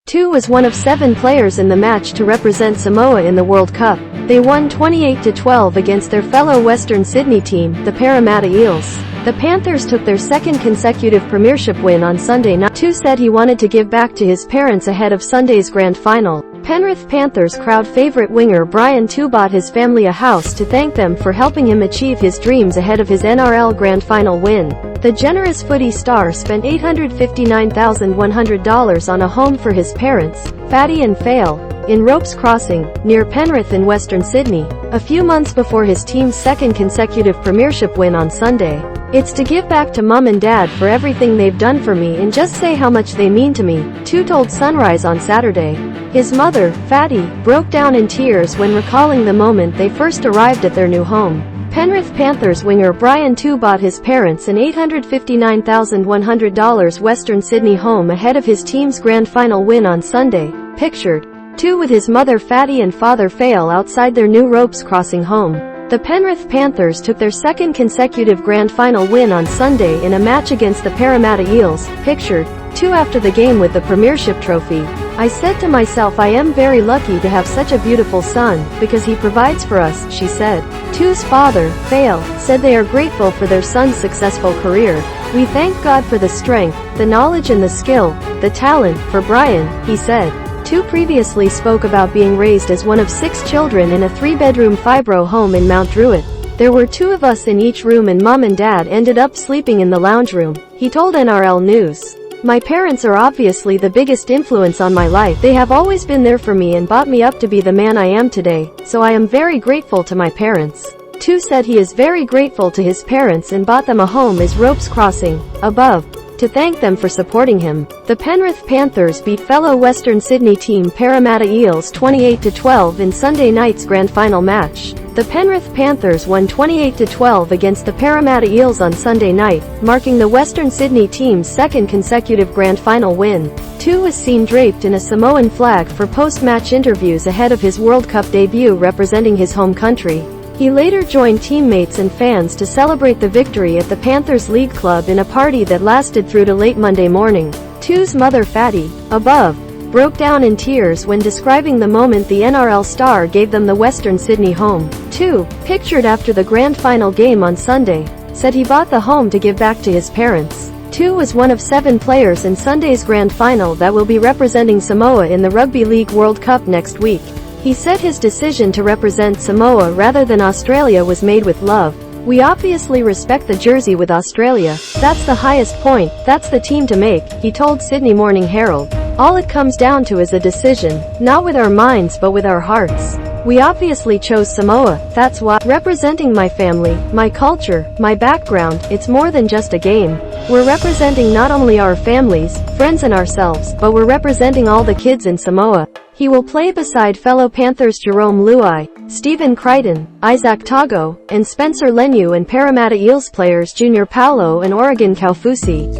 2 was one of 7 players in the match to represent Samoa in the World Cup. They won 28-12 against their fellow Western Sydney team, the Parramatta Eels. The Panthers took their second consecutive premiership win on Sunday night. 2 said he wanted to give back to his parents ahead of Sunday's grand final. Penrith Panthers crowd favourite winger Brian 2 bought his family a house to thank them for helping him achieve his dreams ahead of his NRL grand final win. The generous footy star spent $859,100 on a home for his parents, Fati and Fale, in Ropes Crossing, near Penrith in Western Sydney, a few months before his team's second consecutive premiership win on Sunday. "It's to give back to Mum and Dad for everything they've done for me and just say how much they mean to me," 2 told Sunrise on Saturday. His mother, Fati, broke down in tears when recalling the moment they first arrived at their new home. Penrith Panthers winger Brian 2 bought his parents an $859,100 Western Sydney home ahead of his team's grand final win on Sunday, pictured 2 with his mother Fati and father Fale outside their new Ropes Crossing home. The Penrith Panthers took their second consecutive grand final win on Sunday in a match against the Parramatta Eels, pictured 2 after the game with the premiership trophy. "I said to myself, I am very lucky to have such a beautiful son, because he provides for us," she said. 2's father, Fale, said they are grateful for their son's successful career. "We thank God for the strength, the knowledge and the skill, the talent, for Brian," he said. 2 previously spoke about being raised as one of 6 children in a 3-bedroom fibro home in Mt Druitt. "There were 2 of us in each room and Mum and Dad ended up sleeping in the lounge room," he told NRL News. "My parents are obviously the biggest influence on my life. They have always been there for me and brought me up to be the man I am today, so I am very grateful to my parents." 2 said he is very grateful to his parents and bought them a home as Ropes Crossing, above, to thank them for supporting him. The Penrith Panthers beat fellow Western Sydney team Parramatta Eels 28-12 in Sunday night's grand final match. The Penrith Panthers won 28-12 against the Parramatta Eels on Sunday night, marking the Western Sydney team's second consecutive grand final win. 2 was seen draped in a Samoan flag for post-match interviews ahead of his World Cup debut representing his home country. He later joined teammates and fans to celebrate the victory at the Panthers League Club in a party that lasted through to late Monday morning. 2's mother Fati, above, broke down in tears when describing the moment the NRL star gave them the Western Sydney home. 2, pictured after the grand final game on Sunday, said he bought the home to give back to his parents. 2 was one of 7 players in Sunday's grand final that will be representing Samoa in the Rugby League World Cup next week. He said his decision to represent Samoa rather than Australia was made with love. "We obviously respect the jersey with Australia. That's the highest point, that's the team to make," he told Sydney Morning Herald. "All it comes down to is a decision, not with our minds but with our hearts. We obviously chose Samoa, that's why. Representing my family, my culture, my background, it's more than just a game. We're representing not only our families, friends and ourselves, but we're representing all the kids in Samoa." He will play beside fellow Panthers Jarome Luai, Stephen Crichton, Izack Tago, and Spencer Leniu and Parramatta Eels players Junior Paulo and Oregon Kaufusi.